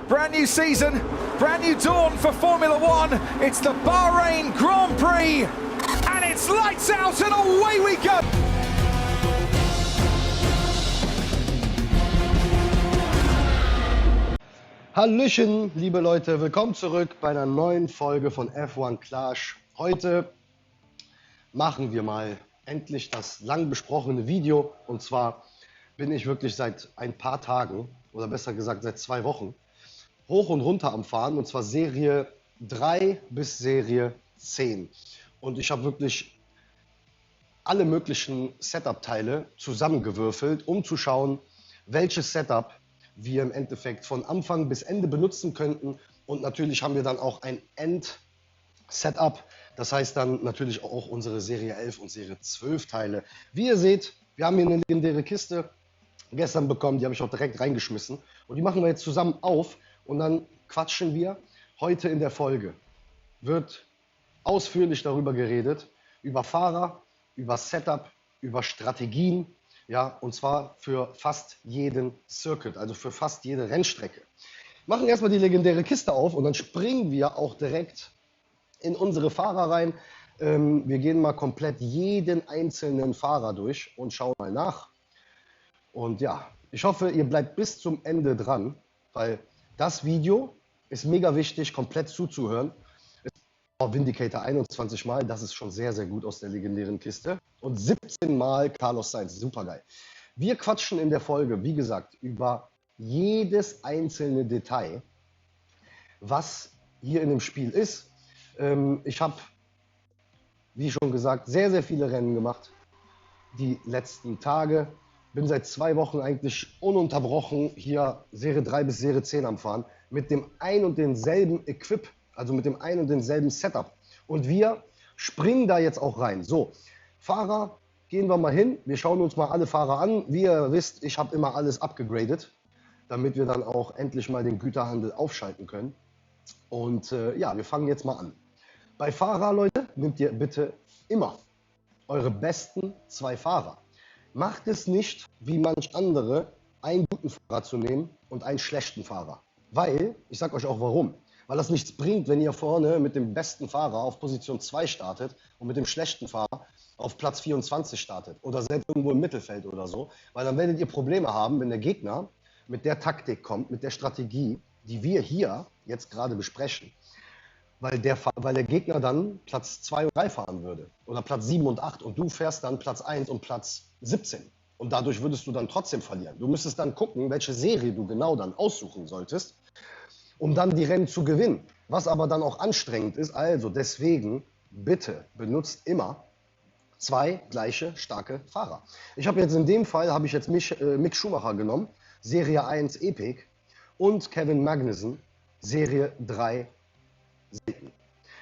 Brand new season, brand new dawn for Formula One. It's the Bahrain Grand Prix, and it's lights out and away we go. Hallöchen, liebe Leute, willkommen zurück bei einer neuen Folge von F1 Clash. Heute machen wir mal endlich das lang besprochene Video, und zwar bin ich wirklich seit ein paar Tagen, oder besser gesagt seit 2 Wochen, hoch und runter am Fahren, und zwar Serie 3 bis Serie 10. Und ich habe wirklich alle möglichen Setup-Teile zusammengewürfelt, um zu schauen, welches Setup wir im Endeffekt von Anfang bis Ende benutzen könnten. Und natürlich haben wir dann auch ein End-Setup. Das heißt dann natürlich auch unsere Serie 11 und Serie 12 Teile. Wie ihr seht, wir haben hier eine legendäre Kiste gestern bekommen, die habe ich auch direkt reingeschmissen. Und die machen wir jetzt zusammen auf und dann quatschen wir. Heute in der Folge wird ausführlich darüber geredet, über Fahrer, über Setup, über Strategien. Ja, und zwar für fast jeden Circuit, also für fast jede Rennstrecke. Machen erstmal die legendäre Kiste auf und dann springen wir auch direkt in unsere Fahrer rein. Wir gehen mal komplett jeden einzelnen Fahrer durch und schauen mal nach. Und ja, ich hoffe, ihr bleibt bis zum Ende dran, weil das Video ist mega wichtig, komplett zuzuhören. Vindicator 21 Mal, das ist schon sehr, sehr gut aus der legendären Kiste. Und 17 Mal Carlos Sainz, super geil. Wir quatschen in der Folge, wie gesagt, über jedes einzelne Detail, was hier in dem Spiel ist. Ich habe, wie schon gesagt, sehr, sehr viele Rennen gemacht die letzten Tage. Bin seit 2 Wochen eigentlich ununterbrochen hier Serie 3 bis Serie 10 am Fahren mit dem ein und denselben Equip, also mit dem ein und denselben Setup. Und wir springen da jetzt auch rein. So, Fahrer, gehen wir mal hin. Wir schauen uns mal alle Fahrer an. Wie ihr wisst, ich habe immer alles abgegradet, damit wir dann auch endlich mal den Güterhandel aufschalten können. Und ja, wir fangen jetzt mal an. Bei Fahrer, Leute, nehmt ihr bitte immer eure besten 2 Fahrer. Macht es nicht, wie manch andere, einen guten Fahrer zu nehmen und einen schlechten Fahrer. Weil, ich sage euch auch warum. Weil das nichts bringt, wenn ihr vorne mit dem besten Fahrer auf Position 2 startet und mit dem schlechten Fahrer auf Platz 24 startet oder selbst irgendwo im Mittelfeld oder so. Weil dann werdet ihr Probleme haben, wenn der Gegner mit der Taktik kommt, mit der Strategie, die wir hier jetzt gerade besprechen. Weil der Gegner dann Platz 2 und 3 fahren würde oder Platz 7 und 8 und du fährst dann Platz 1 und Platz 17. Und dadurch würdest du dann trotzdem verlieren. Du müsstest dann gucken, welche Serie du genau dann aussuchen solltest, um dann die Rennen zu gewinnen. Was aber dann auch anstrengend ist. Also deswegen bitte benutzt immer 2 gleiche starke Fahrer. Ich habe jetzt in dem Fall, habe ich jetzt Mick Schumacher genommen, Serie 1 Epic, und Kevin Magnussen, Serie 3 selten.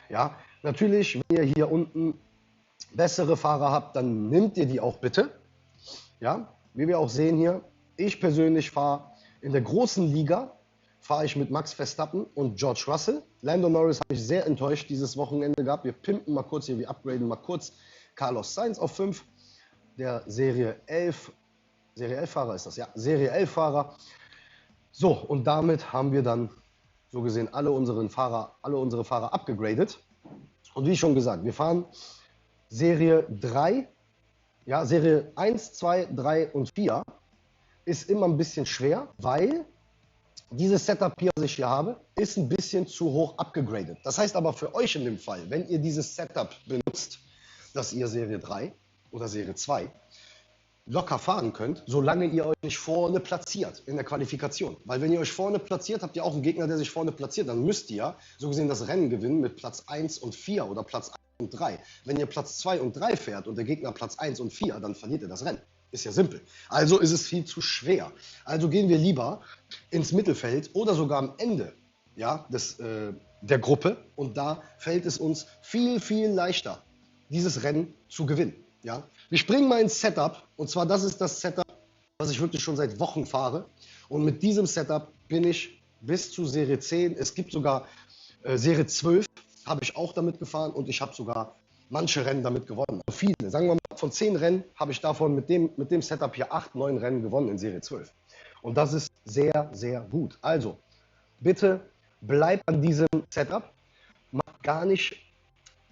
Ja, natürlich, wenn ihr hier unten bessere Fahrer habt, dann nehmt ihr die auch bitte. Ja, wie wir auch sehen hier, ich persönlich fahre in der großen Liga, fahre ich mit Max Verstappen und George Russell. Lando Norris habe ich sehr enttäuscht dieses Wochenende gehabt. Wir pimpen mal kurz hier, wir upgraden mal kurz Carlos Sainz auf 5. Der Serie 11 Fahrer ist das, ja, Serie 11 Fahrer. So, und damit haben wir dann so gesehen alle unsere Fahrer abgegradet. Und wie schon gesagt, wir fahren Serie 3, ja, Serie 1, 2, 3 und 4 ist immer ein bisschen schwer, weil dieses Setup hier, was ich hier habe, ist ein bisschen zu hoch abgegradet. Das heißt aber für euch in dem Fall, wenn ihr dieses Setup benutzt, dass ihr Serie 3 oder Serie 2 locker fahren könnt, solange ihr euch nicht vorne platziert in der Qualifikation. Weil wenn ihr euch vorne platziert, habt ihr auch einen Gegner, der sich vorne platziert. Dann müsst ihr so gesehen das Rennen gewinnen mit Platz 1 und 4 oder Platz 1 und 3. Wenn ihr Platz 2 und 3 fährt und der Gegner Platz 1 und 4, dann verliert ihr das Rennen. Ist ja simpel. Also ist es viel zu schwer. Also gehen wir lieber ins Mittelfeld oder sogar am Ende, ja, der Gruppe. Und da fällt es uns viel, viel leichter, dieses Rennen zu gewinnen. Ja? Wir springen mal ins Setup. Und zwar, das ist das Setup, was ich wirklich schon seit Wochen fahre. Und mit diesem Setup bin ich bis zu Serie 10. Es gibt sogar Serie 12, habe ich auch damit gefahren. Und ich habe sogar manche Rennen damit gewonnen. Also viele. Sagen wir mal, von 10 Rennen habe ich davon mit dem Setup hier 8, 9 Rennen gewonnen in Serie 12. Und das ist sehr, sehr gut. Also, Bitte bleibt an diesem Setup, macht gar nicht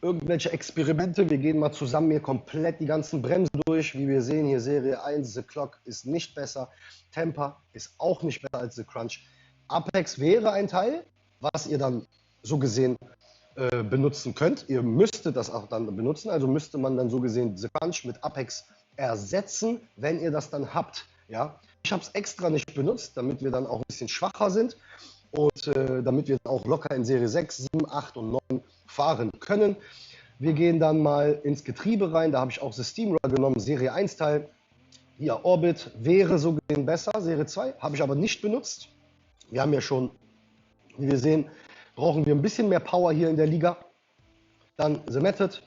irgendwelche Experimente. Wir gehen mal zusammen hier komplett die ganzen Bremsen durch. Wie wir sehen, hier Serie 1, The Clock ist nicht besser. Temper ist auch nicht besser als The Crunch. Apex wäre ein Teil, was ihr dann so gesehen benutzen könnt. Ihr müsstet das auch dann benutzen, also müsste man dann so gesehen The Crunch mit Apex ersetzen, wenn ihr das dann habt. Ja? Ich habe es extra nicht benutzt, damit wir dann auch ein bisschen schwacher sind und damit wir auch locker in Serie 6, 7, 8 und 9 fahren können. Wir gehen dann mal ins Getriebe rein, da habe ich auch das Steamroller genommen, Serie 1 Teil. Hier Orbit wäre so gesehen besser, Serie 2 habe ich aber nicht benutzt. Wir haben ja schon, wie wir sehen, brauchen wir ein bisschen mehr Power hier in der Liga. Dann The Method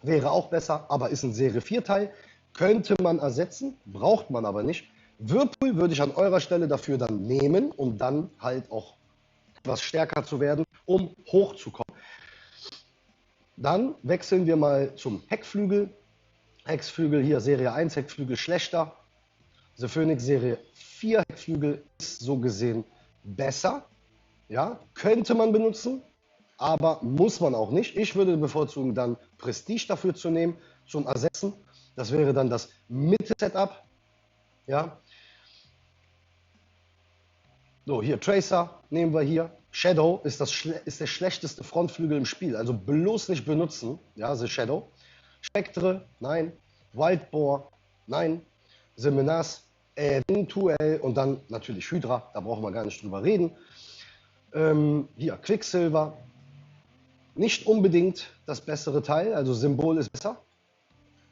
wäre auch besser, aber ist ein Serie 4 Teil. Könnte man ersetzen, braucht man aber nicht. Whirlpool würde ich an eurer Stelle dafür dann nehmen, um dann halt auch etwas stärker zu werden, um hochzukommen. Dann wechseln wir mal zum Heckflügel. Heckflügel hier Serie 1, Heckflügel schlechter. The Phoenix Serie 4 Heckflügel ist so gesehen besser. Ja, könnte man benutzen, aber muss man auch nicht. Ich würde bevorzugen, dann Prestige dafür zu nehmen, zum Ersetzen. Das wäre dann das Mitte-Setup. Ja. So, hier Tracer nehmen wir hier. Shadow ist der schlechteste Frontflügel im Spiel, also bloß nicht benutzen. Ja, The Shadow. Spectre, nein. Wildboar, nein. The Menace, eventuell und dann natürlich Hydra, da brauchen wir gar nicht drüber reden. Hier Quicksilver, nicht unbedingt das bessere Teil, also Symbol ist besser.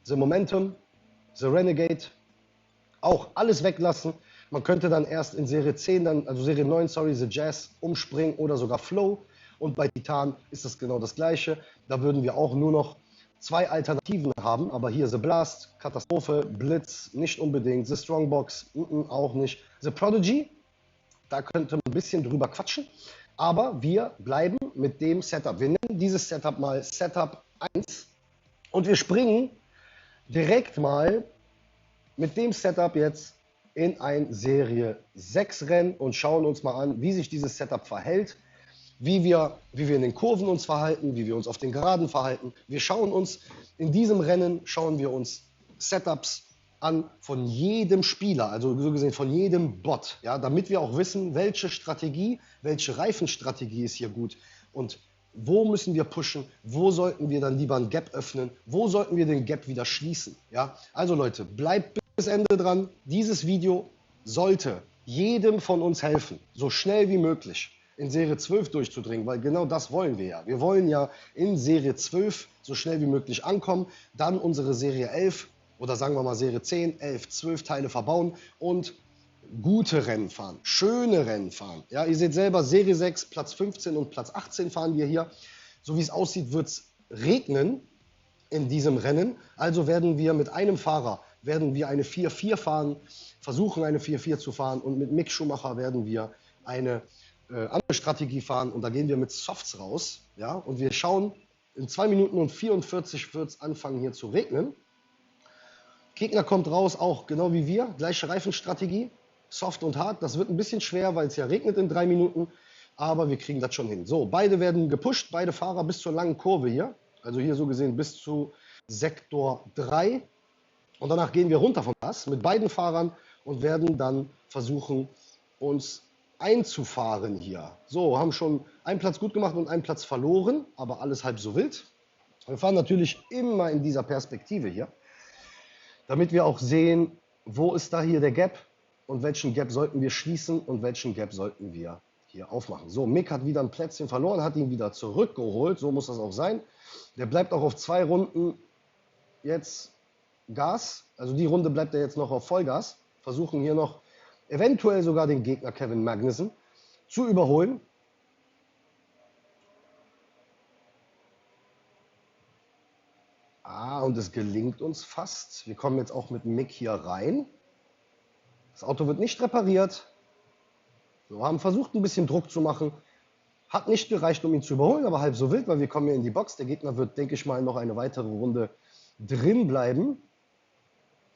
The Momentum, The Renegade, auch alles weglassen. Man könnte dann erst in Serie 10, dann, also Serie 9, sorry, The Jazz umspringen oder sogar Flow. Und bei Titan ist das genau das gleiche. Da würden wir auch nur noch 2 Alternativen haben, aber hier The Blast, Katastrophe, Blitz, nicht unbedingt, The Strongbox, auch nicht. The Prodigy, da könnte man ein bisschen drüber quatschen, aber wir bleiben mit dem Setup. Wir nennen dieses Setup mal Setup 1 und wir springen direkt mal mit dem Setup jetzt in ein Serie 6 Rennen und schauen uns mal an, wie sich dieses Setup verhält, wie wir in den Kurven uns verhalten, wie wir uns auf den Geraden verhalten. Wir schauen uns in diesem Rennen, schauen wir uns Setups an von jedem Spieler, also so gesehen von jedem Bot, ja, damit wir auch wissen, welche Strategie, welche Reifenstrategie ist hier gut und wo müssen wir pushen, wo sollten wir dann lieber ein Gap öffnen, wo sollten wir den Gap wieder schließen. Ja? Also Leute, bleibt bis Ende dran. Dieses Video sollte jedem von uns helfen, so schnell wie möglich in Serie 12 durchzudringen, weil genau das wollen wir ja. Wir wollen ja in Serie 12 so schnell wie möglich ankommen, dann unsere Serie 11 oder sagen wir mal Serie 10, 11, 12 Teile verbauen und gute Rennen fahren, schöne Rennen fahren. Ja, ihr seht selber, Serie 6, Platz 15 und Platz 18 fahren wir hier. So wie es aussieht, wird es regnen in diesem Rennen. Also werden wir mit einem Fahrer eine 4-4 fahren, versuchen eine 4-4 zu fahren und mit Mick Schumacher werden wir eine andere Strategie fahren und da gehen wir mit Softs raus. Ja, und wir schauen, in 2 Minuten und 44 wird es anfangen hier zu regnen. Gegner kommt raus, auch genau wie wir, gleiche Reifenstrategie. Soft und hart, das wird ein bisschen schwer, weil es ja regnet in 3 Minuten, aber wir kriegen das schon hin. So, beide werden gepusht, beide Fahrer bis zur langen Kurve hier, also hier so gesehen bis zu Sektor 3 und danach gehen wir runter vom Gas mit beiden Fahrern und werden dann versuchen, uns einzufahren hier. So, haben schon einen Platz gut gemacht und einen Platz verloren, aber alles halb so wild. Wir fahren natürlich immer in dieser Perspektive hier, damit wir auch sehen, wo ist da hier der Gap, und welchen Gap sollten wir schließen und welchen Gap sollten wir hier aufmachen. So, Mick hat wieder ein Plätzchen verloren, hat ihn wieder zurückgeholt, so muss das auch sein. Der bleibt auch auf 2 Runden jetzt Gas, also die Runde bleibt er jetzt noch auf Vollgas. Versuchen hier noch eventuell sogar den Gegner Kevin Magnussen zu überholen. Und es gelingt uns fast. Wir kommen jetzt auch mit Mick hier rein. Das Auto wird nicht repariert. Wir haben versucht, ein bisschen Druck zu machen. Hat nicht gereicht, um ihn zu überholen, aber halb so wild, weil wir kommen hier in die Box. Der Gegner wird, denke ich mal, noch eine weitere Runde drin bleiben.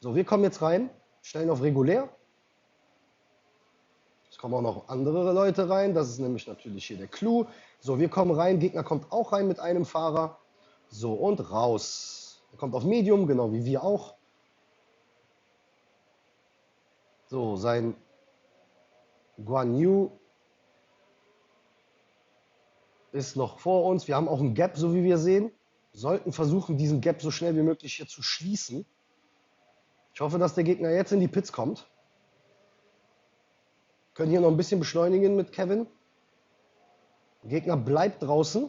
So, wir kommen jetzt rein, stellen auf regulär. kommen auch noch andere Leute rein. Das ist nämlich natürlich hier der Clou. So, wir kommen rein. Gegner kommt auch rein mit einem Fahrer. So, und raus. Er kommt auf Medium, genau wie wir auch. So, sein Guan Yu ist noch vor uns. Wir haben auch ein Gap, so wie wir sehen. Sollten versuchen, diesen Gap so schnell wie möglich hier zu schließen. Ich hoffe, dass der Gegner jetzt in die Pits kommt. Können hier noch ein bisschen beschleunigen mit Kevin. Der Gegner bleibt draußen.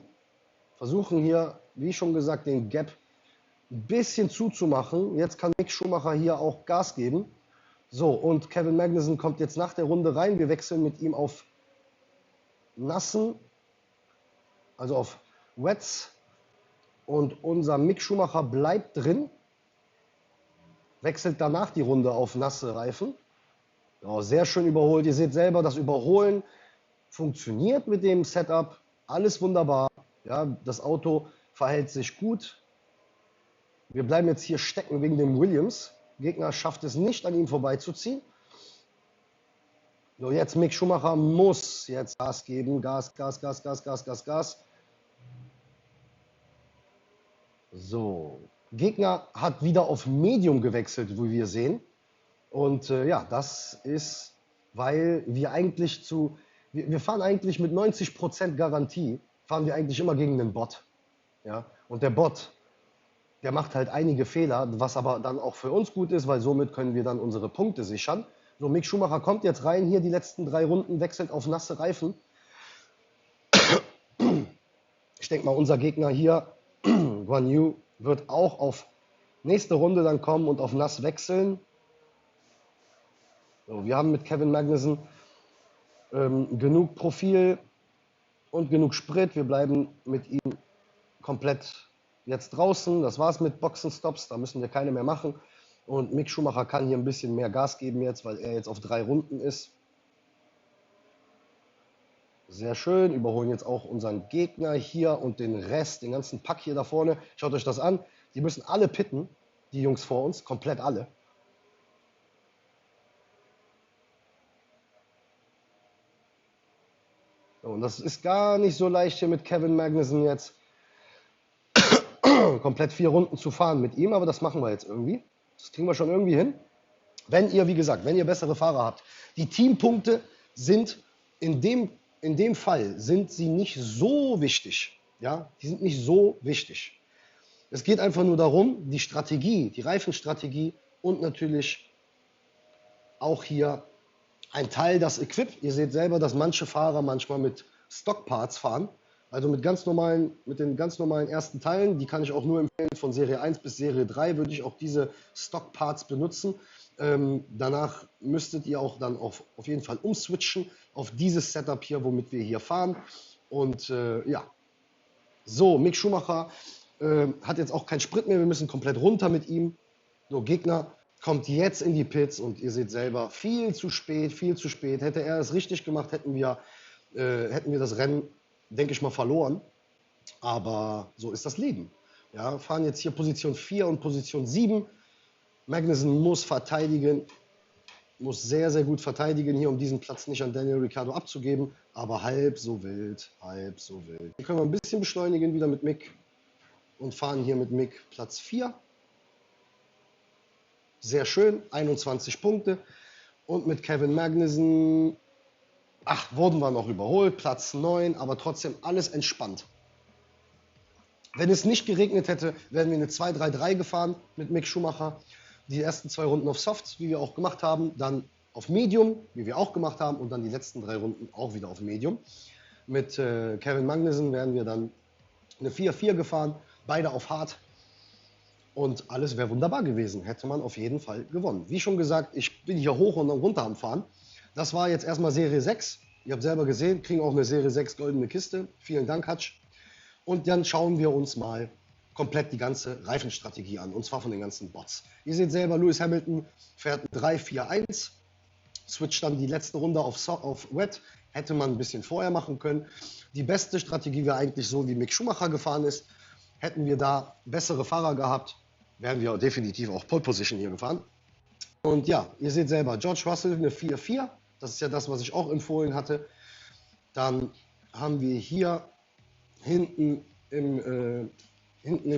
Versuchen hier, wie schon gesagt, den Gap ein bisschen zuzumachen. Jetzt kann Mick Schumacher hier auch Gas geben. So, und Kevin Magnussen kommt jetzt nach der Runde rein. Wir wechseln mit ihm auf Nassen, also auf Wets. Und unser Mick Schumacher bleibt drin. Wechselt danach die Runde auf nasse Reifen. Ja, sehr schön überholt. Ihr seht selber, das Überholen funktioniert mit dem Setup. Alles wunderbar. Ja, das Auto verhält sich gut. Wir bleiben jetzt hier stecken wegen dem Williams. Der Gegner schafft es nicht, an ihm vorbeizuziehen. So, jetzt Mick Schumacher muss jetzt Gas geben. Gas, Gas, Gas, Gas, Gas, Gas, Gas. So, Gegner hat wieder auf Medium gewechselt, wie wir sehen. Und ja, das ist, weil wir eigentlich wir fahren eigentlich mit 90% Garantie, fahren wir eigentlich immer gegen den Bot. Ja? Und der Bot, der macht halt einige Fehler, was aber dann auch für uns gut ist, weil somit können wir dann unsere Punkte sichern. So, Mick Schumacher kommt jetzt rein, hier die letzten 3 Runden, wechselt auf nasse Reifen. Ich denke mal, unser Gegner hier, Guan Yu, wird auch auf nächste Runde dann kommen und auf nass wechseln. So, wir haben mit Kevin Magnussen genug Profil und genug Sprit. Wir bleiben mit ihm komplett jetzt draußen. Das war's mit Boxenstops, da müssen wir keine mehr machen. Und Mick Schumacher kann hier ein bisschen mehr Gas geben jetzt, weil er jetzt auf 3 Runden ist. Sehr schön, überholen jetzt auch unseren Gegner hier und den Rest, den ganzen Pack hier da vorne. Schaut euch das an, die müssen alle pitten, die Jungs vor uns, komplett alle. Und das ist gar nicht so leicht hier mit Kevin Magnussen jetzt komplett 4 Runden zu fahren mit ihm, aber das machen wir jetzt irgendwie. Das kriegen wir schon irgendwie hin. Wenn ihr, wie gesagt, wenn ihr bessere Fahrer habt, die Teampunkte sind in dem Fall sind sie nicht so wichtig. Ja, die sind nicht so wichtig. Es geht einfach nur darum, die Strategie, die Reifenstrategie und natürlich auch hier ein Teil das Equip. Ihr seht selber, dass manche Fahrer manchmal mit Stockparts fahren. Also mit den ganz normalen ersten Teilen, die kann ich auch nur empfehlen, von Serie 1 bis Serie 3 würde ich auch diese Stockparts benutzen. Danach müsstet ihr auch dann auf jeden Fall umswitchen auf dieses Setup hier, womit wir hier fahren. Und ja, so, Mick Schumacher hat jetzt auch keinen Sprit mehr, wir müssen komplett runter mit ihm. So, Gegner kommt jetzt in die Pits und ihr seht selber, viel zu spät, viel zu spät. Hätte er es richtig gemacht, hätten wir das Rennen, denke ich mal, verloren. Aber so ist das Leben. Ja, fahren jetzt hier Position 4 und Position 7. Magnussen muss verteidigen, muss sehr, sehr gut verteidigen hier, um diesen Platz nicht an Daniel Ricciardo abzugeben. Aber halb so wild, halb so wild. Hier können wir ein bisschen beschleunigen wieder mit Mick und fahren hier mit Mick Platz 4. Sehr schön, 21 Punkte. Und mit Kevin Magnussen, wurden wir noch überholt, Platz 9, aber trotzdem alles entspannt. Wenn es nicht geregnet hätte, wären wir eine 2-3-3 gefahren mit Mick Schumacher. Die ersten 2 Runden auf Soft, wie wir auch gemacht haben, dann auf Medium, wie wir auch gemacht haben, und dann die letzten 3 Runden auch wieder auf Medium. Mit Kevin Magnussen wären wir dann eine 4-4 gefahren, beide auf Hard. Und alles wäre wunderbar gewesen, hätte man auf jeden Fall gewonnen. Wie schon gesagt, ich bin hier hoch und runter am Fahren. Das war jetzt erstmal Serie 6. Ihr habt selber gesehen, kriegen auch eine Serie 6 goldene Kiste. Vielen Dank, Hutch. Und dann schauen wir uns mal komplett die ganze Reifenstrategie an, und zwar von den ganzen Bots. Ihr seht selber, Lewis Hamilton fährt 3-4-1, switcht dann die letzte Runde auf Wet, hätte man ein bisschen vorher machen können. Die beste Strategie wäre eigentlich so, wie Mick Schumacher gefahren ist. Hätten wir da bessere Fahrer gehabt, wären wir definitiv auch Pole Position hier gefahren. Und ja, ihr seht selber, George Russell eine 4-4, Das ist ja das, was ich auch empfohlen hatte. Dann haben wir hier hinten in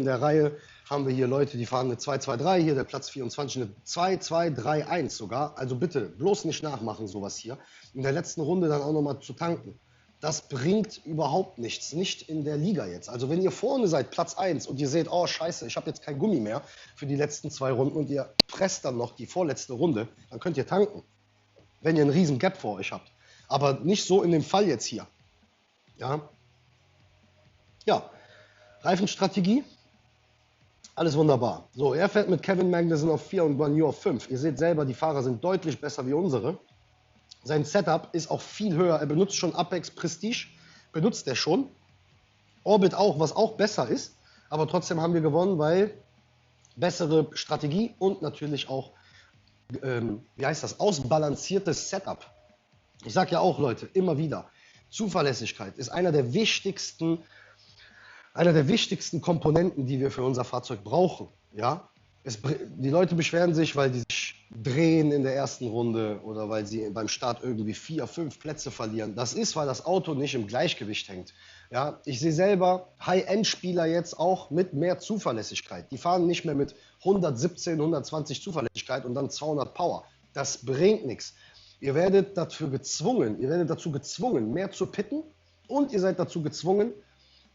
der Reihe haben wir hier Leute, die fahren eine 2-2-3, hier der Platz 24 eine 2-2-3-1 sogar. Also bitte bloß nicht nachmachen sowas hier. In der letzten Runde dann auch nochmal zu tanken. Das bringt überhaupt nichts, nicht in der Liga jetzt. Also wenn ihr vorne seid, Platz 1 und ihr seht, oh scheiße, ich habe jetzt kein Gummi mehr für die letzten 2 Runden und ihr presst dann noch die vorletzte Runde, dann könnt ihr tanken, wenn ihr einen riesen Gap vor euch habt. Aber nicht so in dem Fall jetzt hier. Ja, Reifenstrategie, alles wunderbar. So, er fährt mit Kevin Magnussen auf 4 und Guan Yu auf 5. Ihr seht selber, die Fahrer sind deutlich besser wie unsere. Sein Setup ist auch viel höher. Er benutzt schon Apex Prestige, benutzt er schon. Orbit auch, was auch besser ist. Aber trotzdem haben wir gewonnen, weil bessere Strategie und natürlich auch, ausbalanciertes Setup. Ich sage ja auch, Leute, immer wieder, Zuverlässigkeit ist einer der wichtigsten Komponenten, die wir für unser Fahrzeug brauchen. Ja? Die Leute beschweren sich, weil die sich drehen in der ersten Runde oder weil sie beim Start irgendwie 4, 5 Plätze verlieren. Das ist, weil das Auto nicht im Gleichgewicht hängt. Ja? Ich sehe selber High-End-Spieler jetzt auch mit mehr Zuverlässigkeit. Die fahren nicht mehr mit 117, 120 Zuverlässigkeit und dann 200 Power. Das bringt nichts. Ihr werdet dazu gezwungen, mehr zu pitten und ihr seid dazu gezwungen,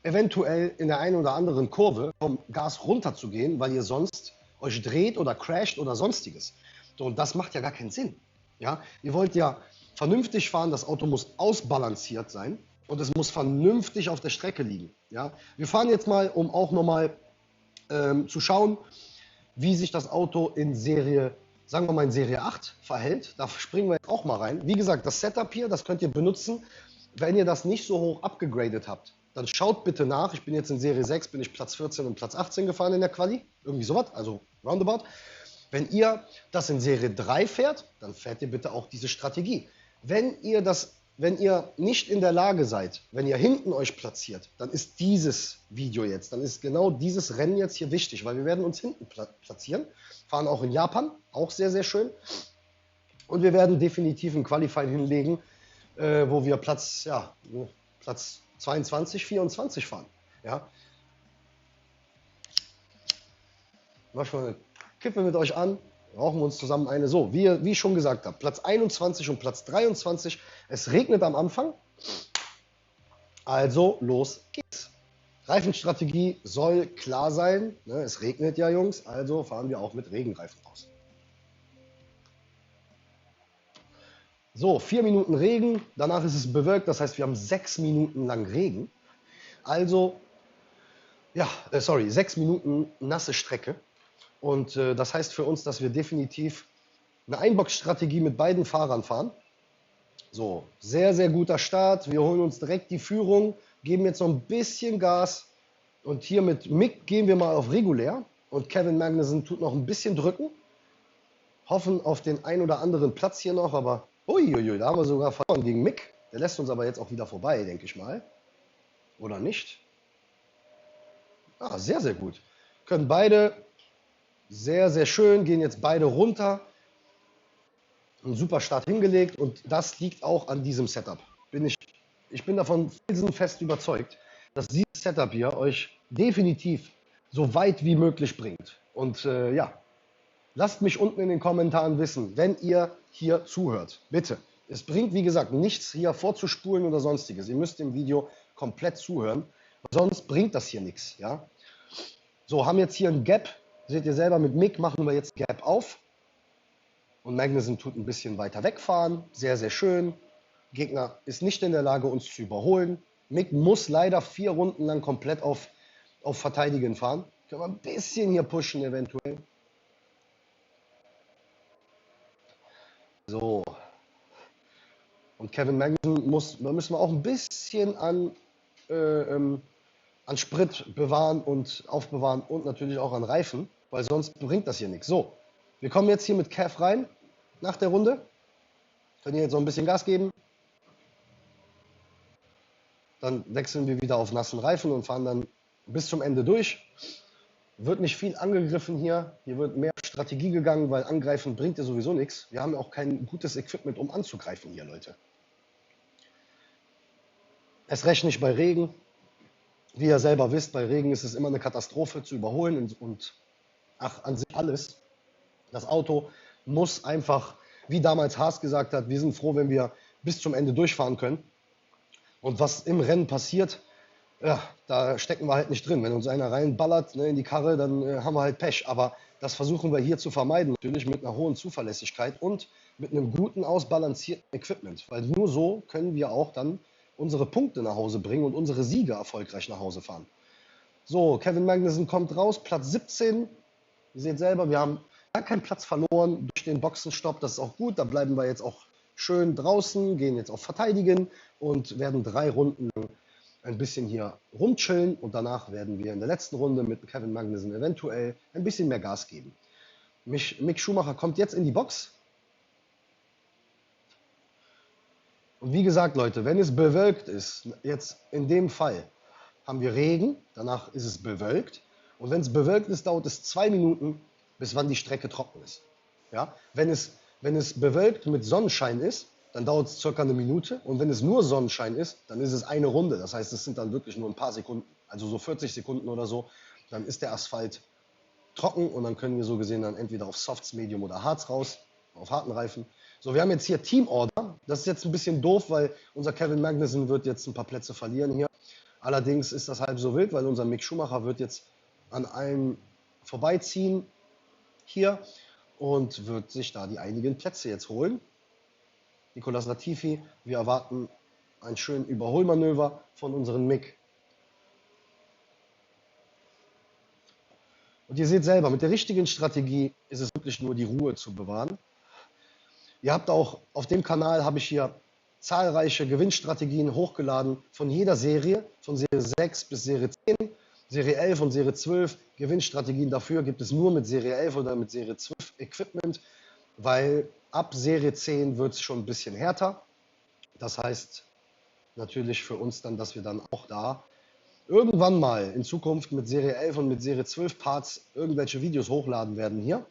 eventuell in der einen oder anderen Kurve vom Gas runter zu gehen, weil ihr sonst euch dreht oder crasht oder sonstiges. So, und das macht ja gar keinen Sinn. Ja? Ihr wollt ja vernünftig fahren, das Auto muss ausbalanciert sein und es muss vernünftig auf der Strecke liegen. Ja? Wir fahren jetzt mal, um auch nochmal zu schauen, wie sich das Auto in Serie, sagen wir mal in Serie 8 verhält. Da springen wir jetzt auch mal rein. Wie gesagt, das Setup hier, das könnt ihr benutzen, wenn ihr das nicht so hoch abgegradet habt. Dann schaut bitte nach. Ich bin jetzt in Serie 6, bin ich Platz 14 und Platz 18 gefahren in der Quali. Irgendwie sowas, also roundabout. Wenn ihr das in Serie 3 fährt, dann fährt ihr bitte auch diese Strategie. Wenn ihr nicht in der Lage seid, wenn ihr hinten euch platziert, dann ist dieses Video jetzt, dann ist genau dieses Rennen jetzt hier wichtig, weil wir werden uns hinten platzieren. Fahren auch in Japan, auch sehr, sehr schön. Und wir werden definitiv ein Qualifying hinlegen, wo wir Platz 22, 24 fahren. Ja. Mach ich mal eine Kippe mit euch an, rauchen wir uns zusammen eine. So, wie ich schon gesagt habe, Platz 21 und Platz 23. Es regnet am Anfang. Also los geht's. Reifenstrategie soll klar sein. Ne, es regnet ja, Jungs, also fahren wir auch mit Regenreifen raus. So, 4 Minuten Regen, danach ist es bewölkt, das heißt, wir haben 6 Minuten lang Regen. Also, 6 Minuten nasse Strecke. Und das heißt für uns, dass wir definitiv eine Einbox-Strategie mit beiden Fahrern fahren. So, sehr, sehr guter Start. Wir holen uns direkt die Führung, geben jetzt noch ein bisschen Gas. Und hier mit Mick gehen wir mal auf regulär. Und Kevin Magnussen tut noch ein bisschen drücken. Hoffen auf den ein oder anderen Platz hier noch, aber uiuiui, da haben wir sogar verloren gegen Mick. Der lässt uns aber jetzt auch wieder vorbei, denke ich mal. Oder nicht? Ah, sehr, sehr gut. Können beide sehr, sehr schön, gehen jetzt beide runter. Ein super Start hingelegt und das liegt auch an diesem Setup. Ich bin davon felsenfest überzeugt, dass dieses Setup hier euch definitiv so weit wie möglich bringt. Und lasst mich unten in den Kommentaren wissen, wenn ihr hier zuhört. Bitte. Es bringt, wie gesagt, nichts hier vorzuspulen oder sonstiges. Ihr müsst dem Video komplett zuhören, sonst bringt das hier nichts. Ja? So, haben jetzt hier ein Gap. Seht ihr selber, mit Mick machen wir jetzt Gap auf. Und Magnussen tut ein bisschen weiter wegfahren. Sehr, sehr schön. Gegner ist nicht in der Lage, uns zu überholen. Mick muss leider 4 Runden lang komplett auf Verteidigen fahren. Können wir ein bisschen hier pushen eventuell. So. Und Kevin Magnussen müssen wir auch ein bisschen an Sprit bewahren und aufbewahren und natürlich auch an Reifen, weil sonst bringt das hier nichts. So, wir kommen jetzt hier mit Kev rein nach der Runde. Können hier jetzt noch ein bisschen Gas geben. Dann wechseln wir wieder auf nassen Reifen und fahren dann bis zum Ende durch. Wird nicht viel angegriffen hier. Hier wird mehr Strategie gegangen, weil angreifen bringt ja sowieso nichts. Wir haben ja auch kein gutes Equipment, um anzugreifen hier, Leute. Es recht nicht bei Regen. Wie ihr selber wisst, bei Regen ist es immer eine Katastrophe zu überholen und an sich alles. Das Auto muss einfach, wie damals Haas gesagt hat, wir sind froh, wenn wir bis zum Ende durchfahren können. Und was im Rennen passiert, ja, da stecken wir halt nicht drin. Wenn uns einer reinballert, ne, in die Karre, dann haben wir halt Pech. Aber das versuchen wir hier zu vermeiden, natürlich mit einer hohen Zuverlässigkeit und mit einem guten, ausbalancierten Equipment. Weil nur so können wir auch dann unsere Punkte nach Hause bringen und unsere Siege erfolgreich nach Hause fahren. So, Kevin Magnussen kommt raus, Platz 17. Ihr seht selber, wir haben gar keinen Platz verloren durch den Boxenstopp. Das ist auch gut. Da bleiben wir jetzt auch schön draußen, gehen jetzt auf Verteidigen und werden 3 Runden lang ein bisschen hier rumchillen. Und danach werden wir in der letzten Runde mit Kevin Magnussen eventuell ein bisschen mehr Gas geben. Mick Schumacher kommt jetzt in die Box. Und wie gesagt, Leute, wenn es bewölkt ist, jetzt in dem Fall haben wir Regen, danach ist es bewölkt. Und wenn es bewölkt ist, dauert es 2 Minuten, bis wann die Strecke trocken ist. Ja? Wenn es bewölkt mit Sonnenschein ist, dann dauert es circa 1 Minute. Und wenn es nur Sonnenschein ist, dann ist es eine Runde. Das heißt, es sind dann wirklich nur ein paar Sekunden, also so 40 Sekunden oder so. Dann ist der Asphalt trocken und dann können wir so gesehen dann entweder auf Softs, Medium oder Hards raus, auf harten Reifen. So, wir haben jetzt hier Teamorder. Das ist jetzt ein bisschen doof, weil unser Kevin Magnussen wird jetzt ein paar Plätze verlieren hier. Allerdings ist das halb so wild, weil unser Mick Schumacher wird jetzt an allen vorbeiziehen hier und wird sich da die einigen Plätze jetzt holen. Nicolas Latifi, wir erwarten ein schönes Überholmanöver von unserem Mick. Und ihr seht selber, mit der richtigen Strategie ist es wirklich nur die Ruhe zu bewahren. Ihr habt auch auf dem Kanal, habe ich hier zahlreiche Gewinnstrategien hochgeladen von jeder Serie, von Serie 6 bis Serie 10, Serie 11 und Serie 12. Gewinnstrategien dafür gibt es nur mit Serie 11 oder mit Serie 12 Equipment, weil ab Serie 10 wird es schon ein bisschen härter. Das heißt natürlich für uns dann, dass wir dann auch da irgendwann mal in Zukunft mit Serie 11 und mit Serie 12 Parts irgendwelche Videos hochladen werden hier.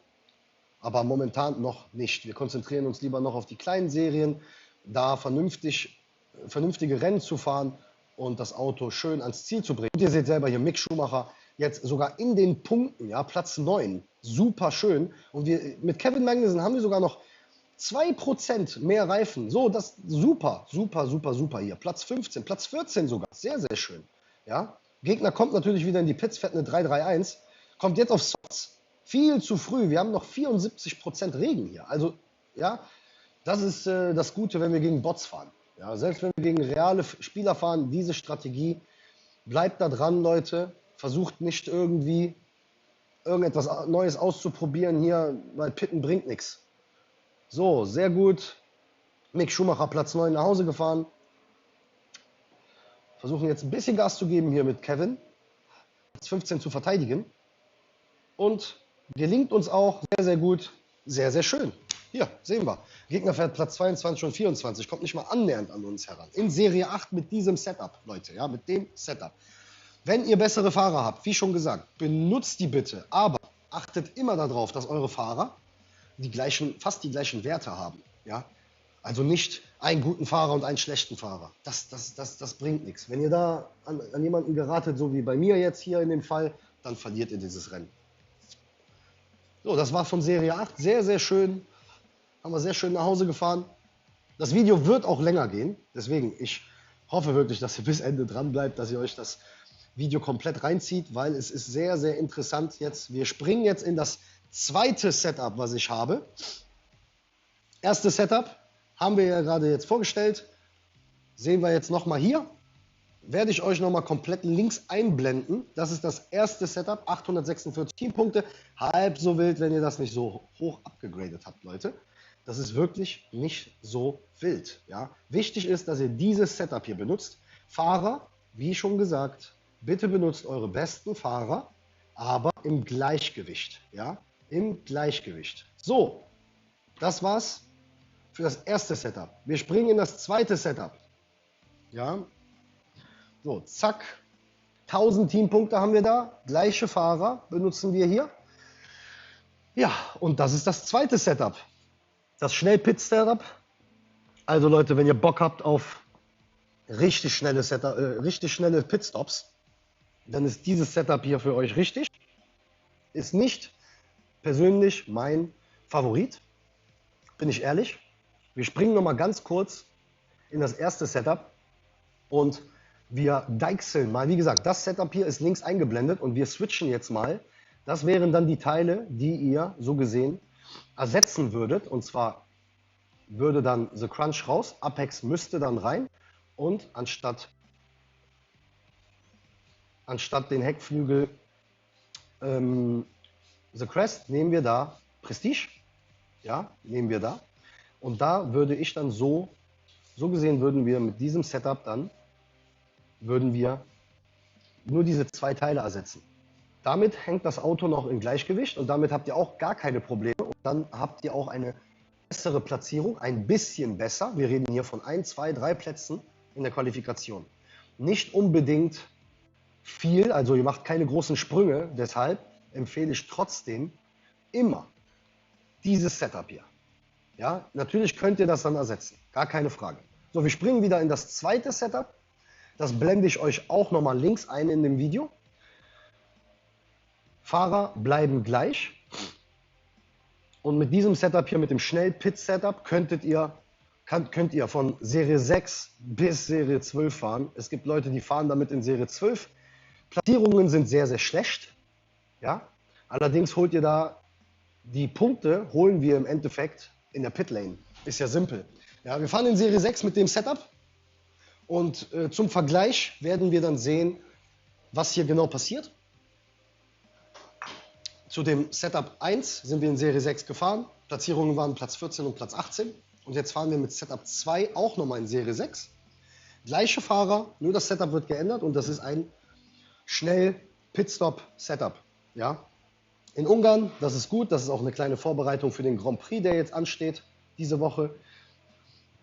Aber momentan noch nicht. Wir konzentrieren uns lieber noch auf die kleinen Serien, da vernünftige Rennen zu fahren und das Auto schön ans Ziel zu bringen. Und ihr seht selber hier Mick Schumacher jetzt sogar in den Punkten, ja, Platz 9. Super schön. Und mit Kevin Magnussen haben wir sogar noch 2% mehr Reifen. So, das super, super, super, super hier. Platz 15, Platz 14 sogar. Sehr, sehr schön. Ja? Gegner kommt natürlich wieder in die Pits, fährt eine 331, kommt jetzt auf Softs. Viel zu früh. Wir haben noch 74% Regen hier. Also, ja, das ist das Gute, wenn wir gegen Bots fahren. Ja, selbst wenn wir gegen reale Spieler fahren, diese Strategie, bleibt da dran, Leute. Versucht nicht irgendwie irgendetwas Neues auszuprobieren hier, weil Pitten bringt nichts. So, sehr gut. Mick Schumacher Platz 9 nach Hause gefahren. Versuchen jetzt ein bisschen Gas zu geben hier mit Kevin. Platz 15 zu verteidigen. Und gelingt uns auch sehr, sehr gut. Sehr, sehr schön. Hier, sehen wir. Gegner fährt Platz 22 und 24. Kommt nicht mal annähernd an uns heran. In Serie 8 mit diesem Setup, Leute. Ja, mit dem Setup. Wenn ihr bessere Fahrer habt, wie schon gesagt, benutzt die bitte. Aber achtet immer darauf, dass eure Fahrer fast die gleichen Werte haben. Ja? Also nicht einen guten Fahrer und einen schlechten Fahrer. Das bringt nichts. Wenn ihr da an jemanden geratet, so wie bei mir jetzt hier in dem Fall, dann verliert ihr dieses Rennen. So, das war von Serie 8. Sehr, sehr schön. Haben wir sehr schön nach Hause gefahren. Das Video wird auch länger gehen. Deswegen, ich hoffe wirklich, dass ihr bis Ende dran bleibt, dass ihr euch das Video komplett reinzieht, weil es ist sehr, sehr interessant jetzt. Wir springen jetzt in das zweite Setup, was ich habe. Erstes Setup haben wir ja gerade jetzt vorgestellt. Sehen wir jetzt nochmal hier. Werde ich euch nochmal komplett links einblenden. Das ist das erste Setup, 846 Teampunkte. Halb so wild, wenn ihr das nicht so hoch abgegradet habt, Leute. Das ist wirklich nicht so wild. Ja? Wichtig ist, dass ihr dieses Setup hier benutzt. Fahrer, wie schon gesagt, bitte benutzt eure besten Fahrer, aber im Gleichgewicht. Ja? Im Gleichgewicht. So, das war's für das erste Setup. Wir springen in das zweite Setup. Ja? So, zack. 1000 Teampunkte haben wir da. Gleiche Fahrer benutzen wir hier. Ja, und das ist das zweite Setup. Das Schnell-Pit-Setup. Also Leute, wenn ihr Bock habt auf richtig schnelle Pitstops, dann ist dieses Setup hier für euch richtig. Ist nicht persönlich mein Favorit, bin ich ehrlich. Wir springen nochmal ganz kurz in das erste Setup und wir deichseln mal. Wie gesagt, das Setup hier ist links eingeblendet und wir switchen jetzt mal. Das wären dann die Teile, die ihr so gesehen ersetzen würdet. Und zwar würde dann The Crunch raus, Apex müsste dann rein und anstatt den Heckflügel The Crest nehmen wir da Prestige. Ja, nehmen wir da. Und da würde ich dann so gesehen würden wir mit diesem Setup dann, würden wir nur diese zwei Teile ersetzen. Damit hängt das Auto noch im Gleichgewicht und damit habt ihr auch gar keine Probleme. Und dann habt ihr auch eine bessere Platzierung, ein bisschen besser. Wir reden hier von 1, 2, 3 Plätzen in der Qualifikation. Nicht unbedingt viel, also ihr macht keine großen Sprünge, deshalb empfehle ich trotzdem immer dieses Setup hier. Ja, natürlich könnt ihr das dann ersetzen, gar keine Frage. So, wir springen wieder in das zweite Setup. Das blende ich euch auch nochmal links ein in dem Video. Fahrer bleiben gleich. Und mit diesem Setup hier, mit dem Schnell-Pit-Setup, könnt ihr von Serie 6 bis Serie 12 fahren. Es gibt Leute, die fahren damit in Serie 12. Platzierungen sind sehr, sehr schlecht. Ja? Allerdings holt ihr da die Punkte, holen wir im Endeffekt in der Pitlane. Ist ja simpel. Ja, wir fahren in Serie 6 mit dem Setup und zum Vergleich werden wir dann sehen, was hier genau passiert. Zu dem Setup 1 sind wir in Serie 6 gefahren. Platzierungen waren Platz 14 und Platz 18. Und jetzt fahren wir mit Setup 2 auch nochmal in Serie 6. Gleiche Fahrer, nur das Setup wird geändert und das ist ein Schnell-Pitstop-Setup. Ja? In Ungarn, das ist gut, das ist auch eine kleine Vorbereitung für den Grand Prix, der jetzt ansteht diese Woche,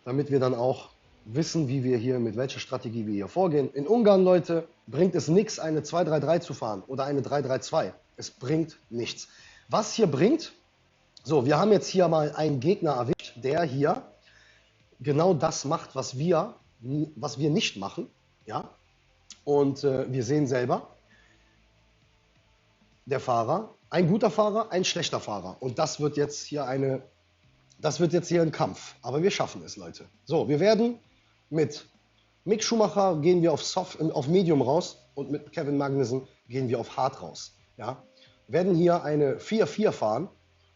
damit wir dann auch wissen, wie wir hier, mit welcher Strategie wir hier vorgehen. In Ungarn, Leute, bringt es nichts, eine 2-3-3 zu fahren oder eine 3-3-2. Es bringt nichts. Was hier bringt, so, wir haben jetzt hier mal einen Gegner erwischt, der hier genau das macht, was wir nicht machen. Ja? Und wir sehen selber, der Fahrer, ein guter Fahrer, ein schlechter Fahrer. Und das wird jetzt hier ein Kampf. Aber wir schaffen es, Leute. So, wir werden mit Mick Schumacher gehen wir auf Medium raus und mit Kevin Magnussen gehen wir auf Hard raus. Ja? Wir werden hier eine 4-4 fahren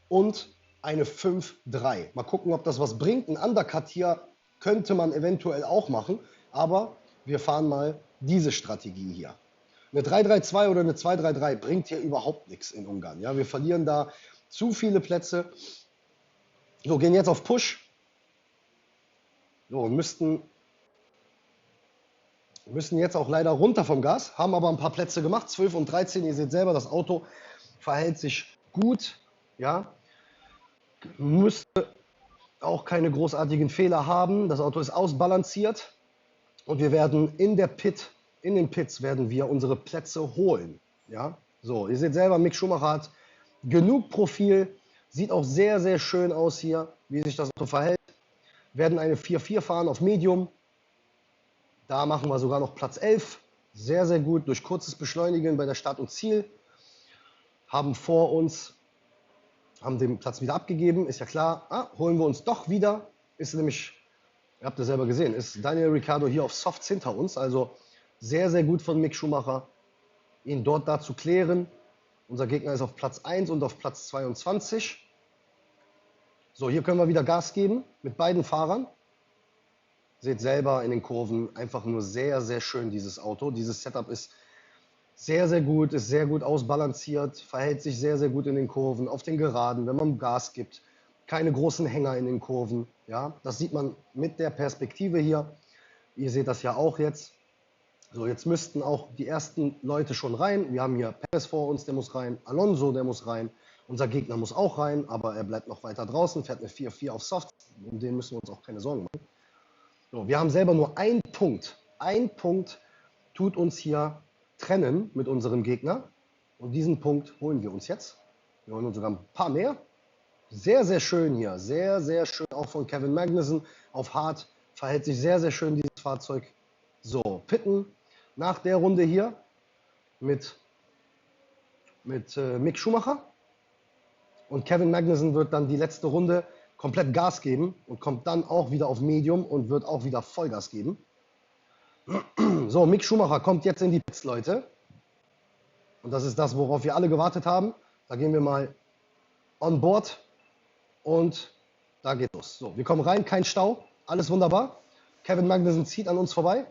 und eine 5-3. Mal gucken, ob das was bringt. Ein Undercut hier könnte man eventuell auch machen, aber wir fahren mal diese Strategie hier. Eine 3-3-2 oder eine 2-3-3 bringt hier überhaupt nichts in Ungarn. Ja? Wir verlieren da zu viele Plätze. So, gehen jetzt auf Push. So, müssen jetzt auch leider runter vom Gas, haben aber ein paar Plätze gemacht, 12 und 13. Ihr seht selber, das Auto verhält sich gut. Ja? Müsste auch keine großartigen Fehler haben. Das Auto ist ausbalanciert und wir werden in den Pits werden wir unsere Plätze holen. Ja? So, ihr seht selber, Mick Schumacher hat genug Profil, sieht auch sehr, sehr schön aus hier, wie sich das Auto verhält. Werden eine 4-4 fahren auf Medium. Da machen wir sogar noch Platz 11. Sehr, sehr gut durch kurzes Beschleunigen bei der Start und Ziel. Haben vor uns, haben den Platz wieder abgegeben, ist ja klar. Holen wir uns doch wieder. Ist nämlich, ihr habt ja selber gesehen, ist Daniel Ricciardo hier auf Softs hinter uns. Also sehr, sehr gut von Mick Schumacher, ihn dort da zu klären. Unser Gegner ist auf Platz 1 und auf Platz 22. So, hier können wir wieder Gas geben mit beiden Fahrern. Seht selber in den Kurven, einfach nur sehr, sehr schön dieses Auto. Dieses Setup ist sehr, sehr gut, ist sehr gut ausbalanciert, verhält sich sehr, sehr gut in den Kurven, auf den Geraden, wenn man Gas gibt. Keine großen Hänger in den Kurven. Ja? Das sieht man mit der Perspektive hier. Ihr seht das ja auch jetzt. So, jetzt müssten auch die ersten Leute schon rein. Wir haben hier Perez vor uns, der muss rein. Alonso, der muss rein. Unser Gegner muss auch rein, aber er bleibt noch weiter draußen, fährt eine 4-4 auf Soft. Um den müssen wir uns auch keine Sorgen machen. So, wir haben selber nur einen Punkt. Ein Punkt tut uns hier trennen mit unserem Gegner. Und diesen Punkt holen wir uns jetzt. Wir holen uns sogar ein paar mehr. Sehr, sehr schön hier. Sehr, sehr schön. Auch von Kevin Magnussen auf Hard. Verhält sich sehr, sehr schön dieses Fahrzeug. So, pitten nach der Runde hier mit Mick Schumacher. Und Kevin Magnussen wird dann die letzte Runde komplett Gas geben und kommt dann auch wieder auf Medium und wird auch wieder Vollgas geben. So, Mick Schumacher kommt jetzt in die Pits, Leute. Und das ist das, worauf wir alle gewartet haben. Da gehen wir mal on board und da geht's los. So, wir kommen rein, kein Stau, alles wunderbar. Kevin Magnussen zieht an uns vorbei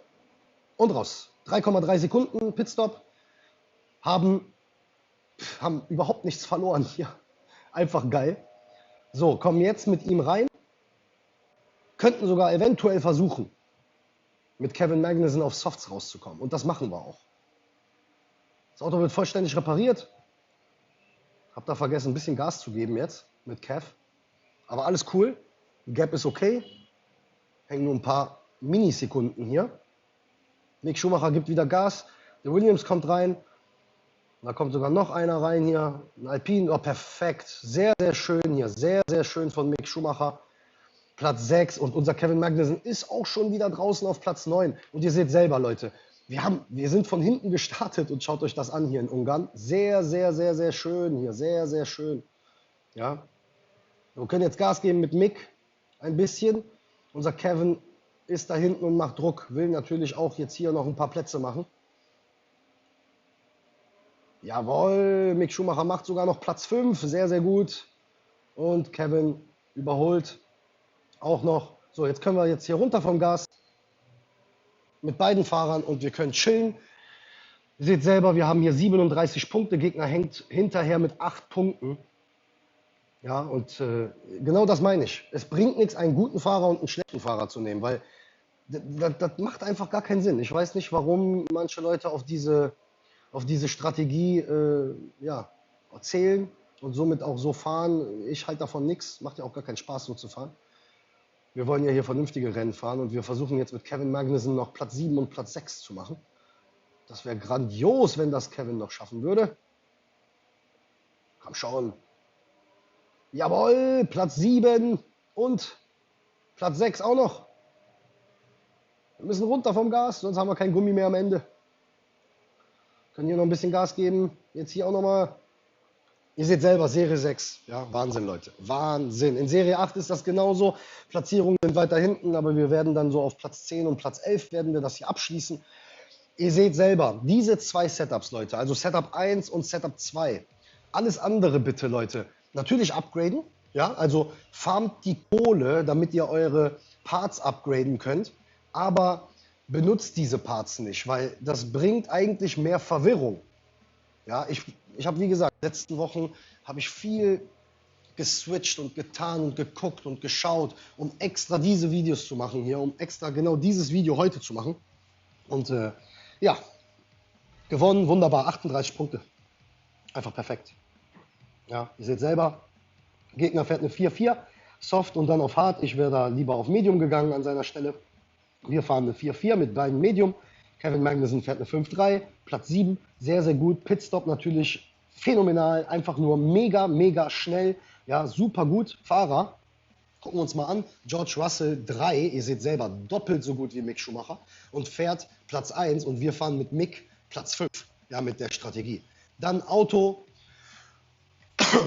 und raus. 3,3 Sekunden Pitstop, haben überhaupt nichts verloren hier. Einfach geil. So, kommen jetzt mit ihm rein. Könnten sogar eventuell versuchen, mit Kevin Magnussen auf Softs rauszukommen. Und das machen wir auch. Das Auto wird vollständig repariert. Hab da vergessen, ein bisschen Gas zu geben jetzt mit Kev. Aber alles cool. Gap ist okay. Hängen nur ein paar Minisekunden hier. Mick Schumacher gibt wieder Gas. Der Williams kommt rein. Da kommt sogar noch einer rein hier. Ein Alpine. Oh, perfekt. Sehr, sehr schön hier. Sehr, sehr schön von Mick Schumacher. Platz 6. Und unser Kevin Magnussen ist auch schon wieder draußen auf Platz 9. Und ihr seht selber, Leute. Wir sind von hinten gestartet und schaut euch das an hier in Ungarn. Sehr, sehr, sehr, sehr schön hier. Sehr, sehr schön. Ja. Wir können jetzt Gas geben mit Mick. Ein bisschen. Unser Kevin ist da hinten und macht Druck. Will natürlich auch jetzt hier noch ein paar Plätze machen. Jawohl, Mick Schumacher macht sogar noch Platz 5. Sehr, sehr gut. Und Kevin überholt auch noch. So, jetzt können wir jetzt hier runter vom Gas mit beiden Fahrern und wir können chillen. Ihr seht selber, wir haben hier 37 Punkte. Gegner hängt hinterher mit 8 Punkten. Ja, und genau das meine ich. Es bringt nichts, einen guten Fahrer und einen schlechten Fahrer zu nehmen, weil das macht einfach gar keinen Sinn. Ich weiß nicht, warum manche Leute auf diese Strategie ja, erzählen und somit auch so fahren. Ich halte davon nichts. Macht ja auch gar keinen Spaß, so zu fahren. Wir wollen ja hier vernünftige Rennen fahren und wir versuchen jetzt mit Kevin Magnussen noch Platz 7 und Platz 6 zu machen. Das wäre grandios, wenn das Kevin noch schaffen würde. Komm schon. Jawohl, Platz 7 und Platz 6 auch noch. Wir müssen runter vom Gas, sonst haben wir kein Gummi mehr am Ende. Können hier noch ein bisschen Gas geben. Jetzt hier auch nochmal. Ihr seht selber, Serie 6. Ja, Wahnsinn, Leute. Wahnsinn. In Serie 8 ist das genauso. Platzierungen sind weiter hinten, aber wir werden dann so auf Platz 10 und Platz 11 werden wir das hier abschließen. Ihr seht selber, diese zwei Setups, Leute, also Setup 1 und Setup 2. Alles andere bitte, Leute. Natürlich upgraden. Ja, also farmt die Kohle, damit ihr eure Parts upgraden könnt. Aber benutzt diese Parts nicht, weil das bringt eigentlich mehr Verwirrung. Ja, ich habe, wie gesagt, letzten Wochen habe ich viel geswitcht und getan und geguckt und geschaut, um extra diese Videos zu machen hier, um extra genau dieses Video heute zu machen. Und ja, gewonnen, wunderbar, 38 Punkte. Einfach perfekt. Ja, ihr seht selber, Gegner fährt eine 4-4, Soft und dann auf Hard. Ich wäre da lieber auf Medium gegangen an seiner Stelle. Wir fahren eine 4-4 mit beiden Medium. Kevin Magnussen fährt eine 5-3, Platz 7, sehr, sehr gut. Pitstop natürlich phänomenal, einfach nur mega, mega schnell. Ja, super gut. Fahrer, gucken wir uns mal an. George Russell 3, ihr seht selber, doppelt so gut wie Mick Schumacher und fährt Platz 1 und wir fahren mit Mick Platz 5, ja, mit der Strategie. Dann Auto,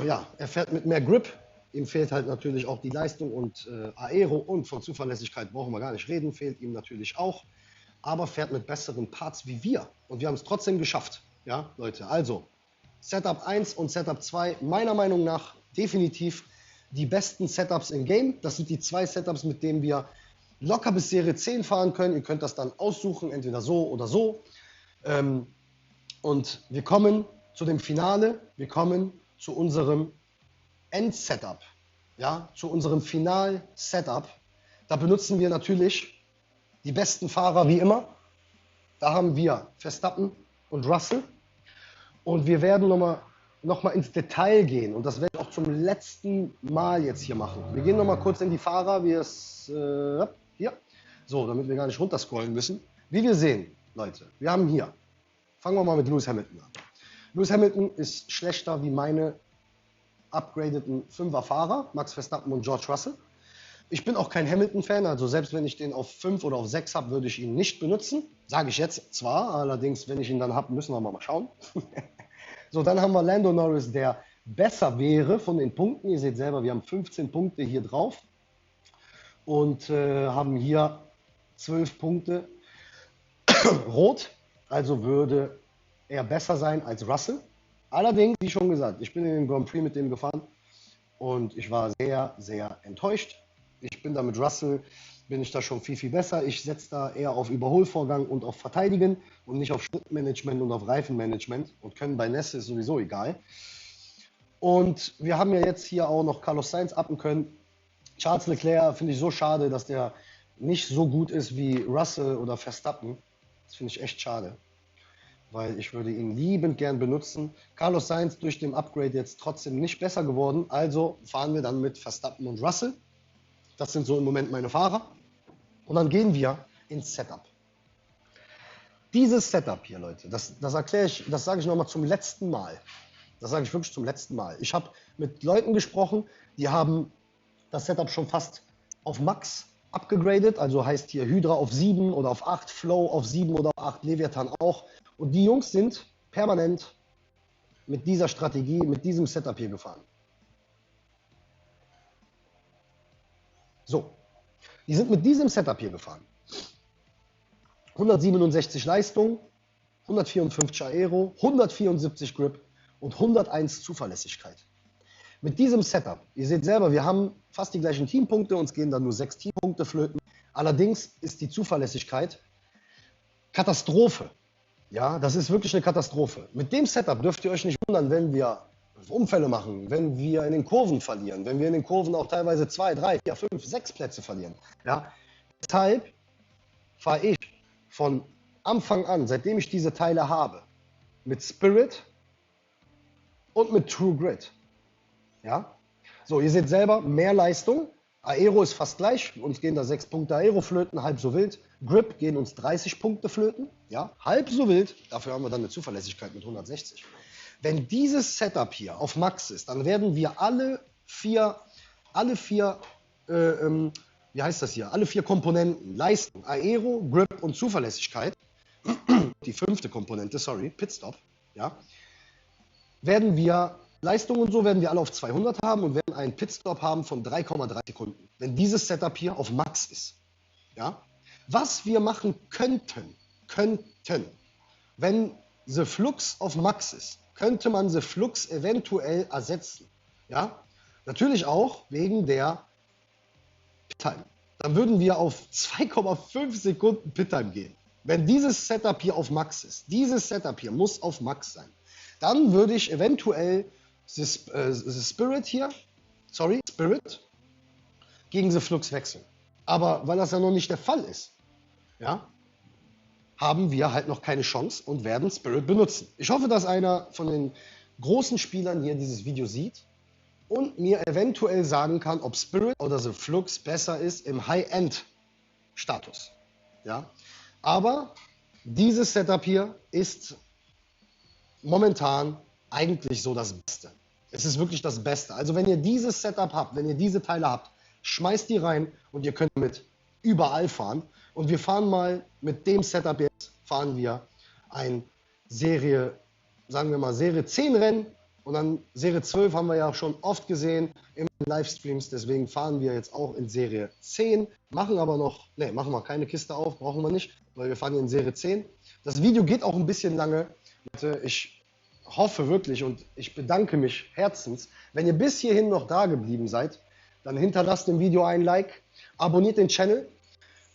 ja, er fährt mit mehr Grip. Ihm fehlt halt natürlich auch die Leistung und Aero und von Zuverlässigkeit brauchen wir gar nicht reden, fehlt ihm natürlich auch. Aber fährt mit besseren Parts wie wir. Und wir haben es trotzdem geschafft. Ja, Leute, also Setup 1 und Setup 2, meiner Meinung nach definitiv die besten Setups im Game. Das sind die zwei Setups, mit denen wir locker bis Serie 10 fahren können. Ihr könnt das dann aussuchen, entweder so oder so. Und wir kommen zu dem Finale, wir kommen zu unserem End-Setup, ja, zu unserem Final-Setup. Da benutzen wir natürlich die besten Fahrer wie immer. Da haben wir Verstappen und Russell. Und wir werden noch mal ins Detail gehen. Und das werde ich auch zum letzten Mal jetzt hier machen. Wir gehen noch mal kurz in die Fahrer. Hier. So, damit wir gar nicht runterscrollen müssen. Wie wir sehen, Leute, wir haben hier, fangen wir mal mit Lewis Hamilton an. Lewis Hamilton ist schlechter wie meine upgradeten 5er Fahrer, Max Verstappen und George Russell. Ich bin auch kein Hamilton-Fan, also selbst wenn ich den auf 5 oder auf 6 habe, würde ich ihn nicht benutzen. Sage ich jetzt zwar, allerdings, wenn ich ihn dann habe, müssen wir mal schauen. So, dann haben wir Lando Norris, der besser wäre von den Punkten. Ihr seht selber, wir haben 15 Punkte hier drauf und haben hier 12 Punkte rot. Also würde er besser sein als Russell. Allerdings, wie schon gesagt, ich bin in den Grand Prix mit dem gefahren und ich war sehr, sehr enttäuscht. Ich bin da mit Russell, bin ich da schon viel, viel besser. Ich setze da eher auf Überholvorgang und auf Verteidigen und nicht auf Schrittmanagement und auf Reifenmanagement. Und Können bei Nässe ist sowieso egal. Und wir haben ja jetzt hier auch noch Carlos Sainz appen können. Charles Leclerc finde ich so schade, dass der nicht so gut ist wie Russell oder Verstappen. Das finde ich echt schade, weil ich würde ihn liebend gern benutzen. Carlos Sainz durch den Upgrade jetzt trotzdem nicht besser geworden. Also fahren wir dann mit Verstappen und Russell. Das sind so im Moment meine Fahrer. Und dann gehen wir ins Setup. Dieses Setup hier, Leute, das erkläre ich, das sage ich nochmal zum letzten Mal. Das sage ich wirklich zum letzten Mal. Ich habe mit Leuten gesprochen, die haben das Setup schon fast auf Max abgegradet. Also heißt hier Hydra auf 7 oder auf 8, Flow auf 7 oder auf 8, Leviathan auch. Und die Jungs sind permanent mit dieser Strategie, mit diesem Setup hier gefahren. So, die sind mit diesem Setup hier gefahren. 167 Leistung, 154 Aero, 174 Grip und 101 Zuverlässigkeit. Mit diesem Setup, ihr seht selber, wir haben fast die gleichen Teampunkte, uns gehen dann nur 6 Teampunkte flöten. Allerdings ist die Zuverlässigkeit Katastrophe. Ja, das ist wirklich eine Katastrophe. Mit dem Setup dürft ihr euch nicht wundern, wenn wir Unfälle machen, wenn wir in den Kurven verlieren, wenn wir in den Kurven auch teilweise 2, 3, 4, 5, 6 Plätze verlieren. Ja, deshalb fahre ich von Anfang an, seitdem ich diese Teile habe, mit Spirit und mit True Grit. Ja, so, ihr seht selber, mehr Leistung. Aero ist fast gleich, uns gehen da 6 Punkte Aero flöten, halb so wild. Grip gehen uns 30 Punkte flöten, ja, halb so wild. Dafür haben wir dann eine Zuverlässigkeit mit 160. Wenn dieses Setup hier auf Max ist, dann werden wir alle vier wie heißt das hier? Alle 4 Komponenten, Leistung, Aero, Grip und Zuverlässigkeit, die 5. Komponente, sorry, Pitstop, ja, werden wir, Leistung und so werden wir alle auf 200 haben und werden einen Pitstop haben von 3,3 Sekunden, wenn dieses Setup hier auf Max ist. Ja? Was wir machen könnten, wenn The Flux auf Max ist, könnte man The Flux eventuell ersetzen. Ja? Natürlich auch wegen der Pittime. Dann würden wir auf 2,5 Sekunden Pittime gehen. Wenn dieses Setup hier auf Max ist, dieses Setup hier muss auf Max sein, dann würde ich eventuell Spirit gegen The Flux wechseln. Aber weil das ja noch nicht der Fall ist, ja, haben wir halt noch keine Chance und werden Spirit benutzen. Ich hoffe, dass einer von den großen Spielern hier dieses Video sieht und mir eventuell sagen kann, ob Spirit oder The Flux besser ist im High-End-Status. Ja? Aber dieses Setup hier ist momentan eigentlich so das Beste. Es ist wirklich das Beste. Also wenn ihr dieses Setup habt, wenn ihr diese Teile habt, schmeißt die rein und ihr könnt mit überall fahren. Und wir fahren mal mit dem Setup jetzt, fahren wir ein Serie, sagen wir mal Serie 10 Rennen und dann Serie 12 haben wir ja schon oft gesehen in Livestreams. Deswegen fahren wir jetzt auch in Serie 10, machen wir keine Kiste auf, brauchen wir nicht, weil wir fahren hier in Serie 10. Das Video geht auch ein bisschen lange. Ich hoffe wirklich und ich bedanke mich herzens, wenn ihr bis hierhin noch da geblieben seid, dann hinterlasst dem Video ein Like, abonniert den Channel,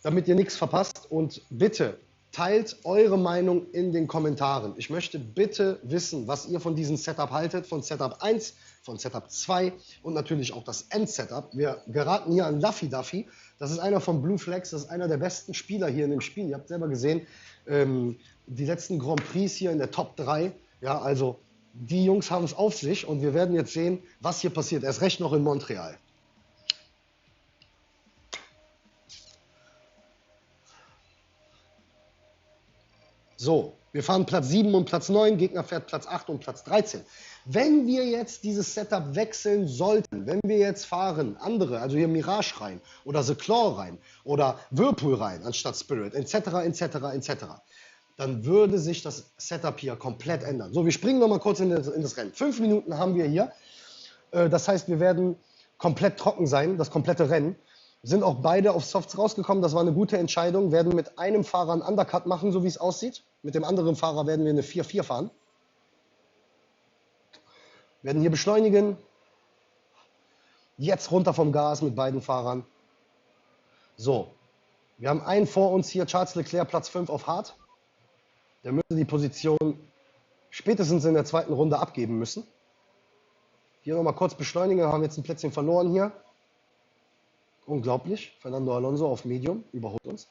damit ihr nichts verpasst und bitte teilt eure Meinung in den Kommentaren. Ich möchte bitte wissen, was ihr von diesem Setup haltet, von Setup 1, von Setup 2 und natürlich auch das End-Setup. Wir geraten hier an Laffy Duffy, das ist einer von Blue Flags, das ist einer der besten Spieler hier in dem Spiel. Ihr habt selber gesehen, die letzten Grand Prix hier in der Top 3. Ja, also die Jungs haben es auf sich und wir werden jetzt sehen, was hier passiert. Erst recht noch in Montreal. So, Wir fahren Platz 7 und Platz 9, Gegner fährt Platz 8 und Platz 13. Wenn wir jetzt dieses Setup wechseln sollten, wenn wir jetzt fahren, andere, also hier Mirage rein oder The Claw rein oder Whirlpool rein anstatt Spirit, etc., etc., etc., dann würde sich das Setup hier komplett ändern. So, wir springen nochmal kurz in das Rennen. 5 Minuten haben wir hier. Das heißt, wir werden komplett trocken sein, das komplette Rennen. Sind auch beide auf Softs rausgekommen, das war eine gute Entscheidung. Werden mit einem Fahrer einen Undercut machen, so wie es aussieht. Mit dem anderen Fahrer werden wir eine 4-4 fahren. Werden hier beschleunigen. Jetzt runter vom Gas mit beiden Fahrern. So, wir haben einen vor uns hier, Charles Leclerc, Platz 5 auf Hard. Der müsste die Position spätestens in der zweiten Runde abgeben müssen. Hier nochmal kurz beschleunigen, wir haben jetzt ein Plätzchen verloren hier. Unglaublich, Fernando Alonso auf Medium, überholt uns.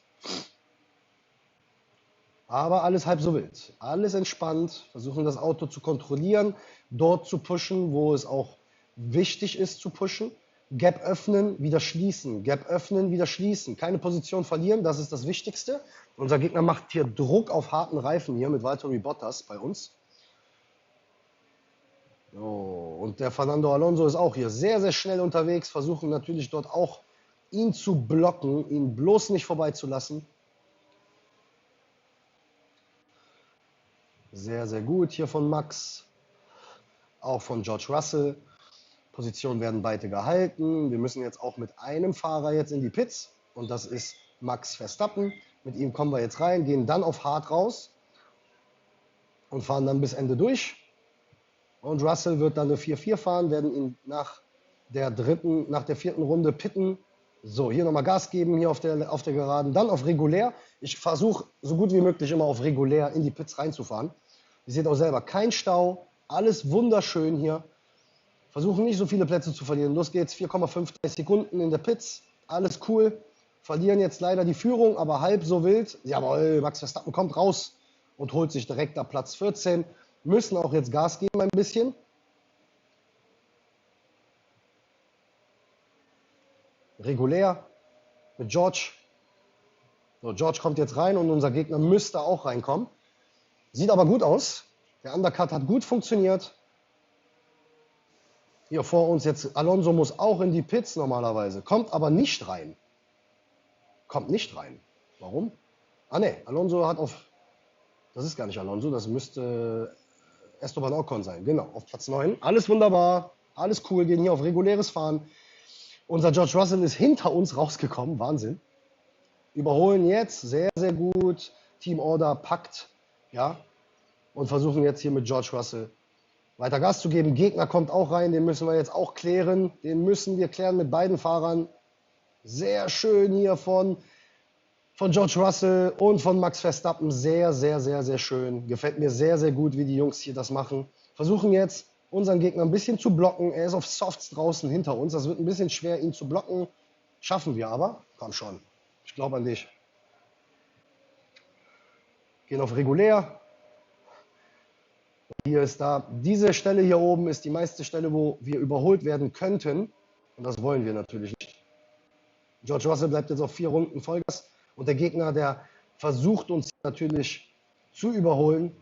Aber alles halb so wild, alles entspannt, versuchen das Auto zu kontrollieren, dort zu pushen, wo es auch wichtig ist zu pushen. Gap öffnen, wieder schließen, Gap öffnen, wieder schließen. Keine Position verlieren, das ist das Wichtigste. Unser Gegner macht hier Druck auf harten Reifen hier mit Valtteri Bottas bei uns. So, und der Fernando Alonso ist auch hier sehr, sehr schnell unterwegs, versuchen natürlich dort auch ihn zu blocken, ihn bloß nicht vorbeizulassen. Sehr, sehr gut hier von Max, auch von George Russell. Positionen werden beide gehalten. Wir müssen jetzt auch mit einem Fahrer jetzt in die Pits und das ist Max Verstappen. Mit ihm kommen wir jetzt rein, gehen dann auf Hard raus und fahren dann bis Ende durch. Und Russell wird dann eine 4-4 fahren, werden ihn nach der vierten Runde pitten. So, hier nochmal Gas geben, hier auf der Geraden, dann auf regulär. Ich versuche so gut wie möglich immer auf regulär in die Pits reinzufahren. Ihr seht auch selber, kein Stau, alles wunderschön hier. Versuchen nicht so viele Plätze zu verlieren. Los geht's, 4,53 Sekunden in der Pits, alles cool. Verlieren jetzt leider die Führung, aber halb so wild. Jawohl, Max Verstappen kommt raus und holt sich direkt ab Platz 14. Müssen auch jetzt Gas geben ein bisschen. Regulär mit George. So, George kommt jetzt rein und unser Gegner müsste auch reinkommen. Sieht aber gut aus. Der Undercut hat gut funktioniert. Hier vor uns jetzt, Alonso muss auch in die Pits normalerweise. Kommt aber nicht rein. Kommt nicht rein. Warum? Ah ne, Alonso hat auf... Das ist gar nicht Alonso, das müsste Esteban Ocon sein. Genau, auf Platz 9. Alles wunderbar, alles cool, gehen hier auf reguläres Fahren. Unser George Russell ist hinter uns rausgekommen, Wahnsinn. Überholen jetzt, sehr, sehr gut. Team Order packt, ja. Und versuchen jetzt hier mit George Russell weiter Gas zu geben. Gegner kommt auch rein, den müssen wir jetzt auch klären. Den müssen wir klären mit beiden Fahrern. Sehr schön hier von George Russell und von Max Verstappen. Sehr, sehr, sehr, sehr schön. Gefällt mir sehr, sehr gut, wie die Jungs hier das machen. Versuchen jetzt, unseren Gegner ein bisschen zu blocken. Er ist auf Softs draußen hinter uns. Das wird ein bisschen schwer, ihn zu blocken. Schaffen wir aber. Komm schon. Ich glaube an dich. Gehen auf regulär. Hier ist diese Stelle hier oben ist die meiste Stelle, wo wir überholt werden könnten. Und das wollen wir natürlich nicht. George Russell bleibt jetzt auf 4 Runden Vollgas. Und der Gegner, der versucht uns natürlich zu überholen.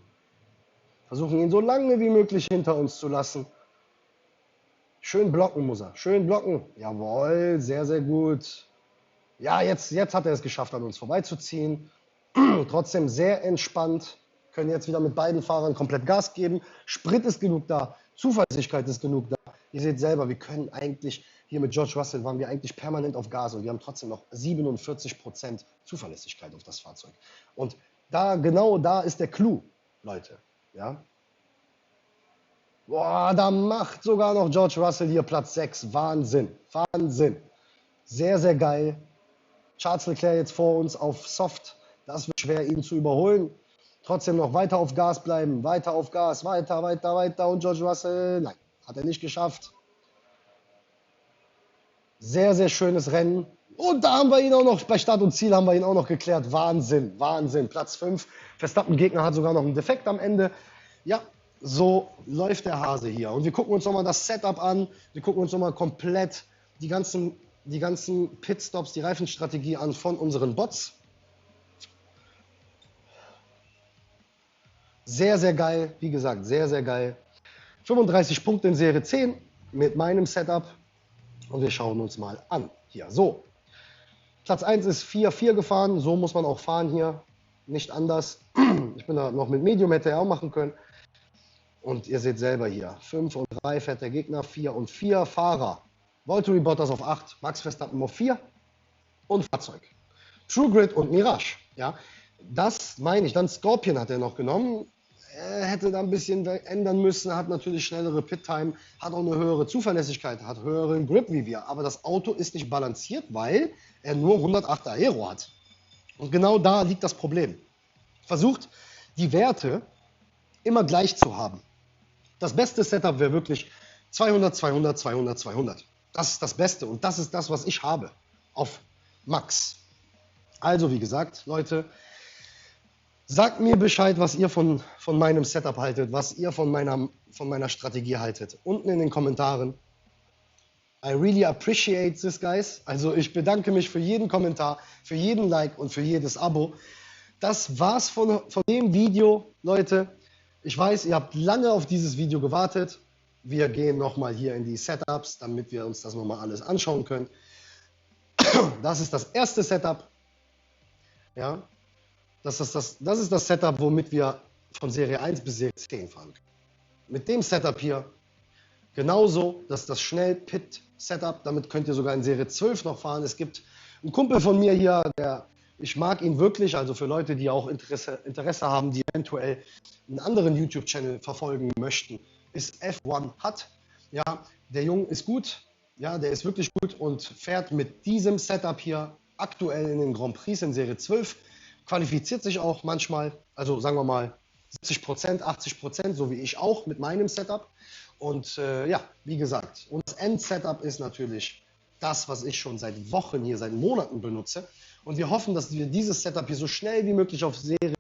Versuchen ihn so lange wie möglich hinter uns zu lassen. Schön blocken muss er. Schön blocken. Jawohl, sehr, sehr gut. Ja, jetzt hat er es geschafft, an uns vorbeizuziehen. Trotzdem sehr entspannt. Können jetzt wieder mit beiden Fahrern komplett Gas geben. Sprit ist genug da. Zuverlässigkeit ist genug da. Ihr seht selber, wir können eigentlich, hier mit George Russell waren wir eigentlich permanent auf Gas und wir haben trotzdem noch 47% Zuverlässigkeit auf das Fahrzeug. Und genau da ist der Clou, Leute. Ja? Boah, da macht sogar noch George Russell hier Platz 6. Wahnsinn, Wahnsinn. Sehr, sehr geil. Charles Leclerc jetzt vor uns auf Soft. Das wird schwer, ihn zu überholen. Trotzdem noch weiter auf Gas bleiben. Weiter auf Gas. Weiter, weiter, weiter. Und George Russell, nein, hat er nicht geschafft. Sehr, sehr schönes Rennen. Und da haben wir ihn auch noch, bei Start und Ziel haben wir ihn auch noch geklärt. Wahnsinn, Wahnsinn. Platz 5. Verstappen-Gegner hat sogar noch einen Defekt am Ende. Ja, so läuft der Hase hier. Und wir gucken uns nochmal das Setup an. Wir gucken uns nochmal komplett die ganzen Pitstops, die Reifenstrategie an von unseren Bots. Sehr, sehr geil. Wie gesagt, sehr, sehr geil. 35 Punkte in Serie 10 mit meinem Setup. Und wir schauen uns mal an. Hier, so. Platz 1 ist 4-4 gefahren. So muss man auch fahren hier. Nicht anders. Ich bin da noch mit Medium, hätte er auch machen können. Und ihr seht selber hier. 5 und 3 fährt der Gegner. 4 und 4 Fahrer. Valtteri Bottas auf 8. Max Verstappen auf 4. Und Fahrzeug. True Grid und Mirage. Ja, das meine ich. Dann Scorpion hat er noch genommen. Er hätte da ein bisschen ändern müssen, hat natürlich schnellere Pit-Time, hat auch eine höhere Zuverlässigkeit, hat höheren Grip wie wir. Aber das Auto ist nicht balanciert, weil er nur 108er Aero hat. Und genau da liegt das Problem. Versucht, die Werte immer gleich zu haben. Das beste Setup wäre wirklich 200, 200, 200, 200. Das ist das Beste und das ist das, was ich habe auf Max. Also wie gesagt, Leute, sagt mir Bescheid, was ihr von meinem Setup haltet, was ihr von meiner Strategie haltet. Unten in den Kommentaren. I really appreciate this, guys. Also ich bedanke mich für jeden Kommentar, für jeden Like und für jedes Abo. Das war's von dem Video, Leute. Ich weiß, ihr habt lange auf dieses Video gewartet. Wir gehen nochmal hier in die Setups, damit wir uns das nochmal alles anschauen können. Das ist das erste Setup. Ja. Das ist das Setup, womit wir von Serie 1 bis Serie 10 fahren können. Mit dem Setup hier genauso, das ist das Schnell-Pit-Setup. Damit könnt ihr sogar in Serie 12 noch fahren. Es gibt einen Kumpel von mir hier, ich mag ihn wirklich, also für Leute, die auch Interesse haben, die eventuell einen anderen YouTube-Channel verfolgen möchten, ist F1 Hut. Ja, der Junge ist gut, ja, der ist wirklich gut und fährt mit diesem Setup hier aktuell in den Grand Prix in Serie 12. Qualifiziert sich auch manchmal, also sagen wir mal 70%, 80%, so wie ich auch mit meinem Setup. Und ja, wie gesagt, und das End-Setup ist natürlich das, was ich schon seit Wochen hier, seit Monaten benutze. Und wir hoffen, dass wir dieses Setup hier so schnell wie möglich auf 7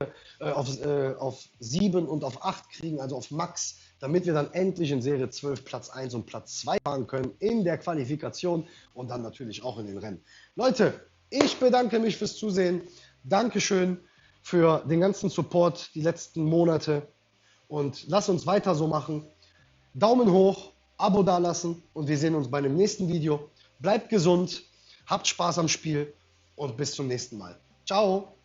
und auf 8 kriegen, also auf Max, damit wir dann endlich in Serie 12 Platz 1 und Platz 2 fahren können in der Qualifikation und dann natürlich auch in den Rennen. Leute, ich bedanke mich fürs Zusehen. Dankeschön für den ganzen Support die letzten Monate und lasst uns weiter so machen. Daumen hoch, Abo dalassen und wir sehen uns bei dem nächsten Video. Bleibt gesund, habt Spaß am Spiel und bis zum nächsten Mal. Ciao!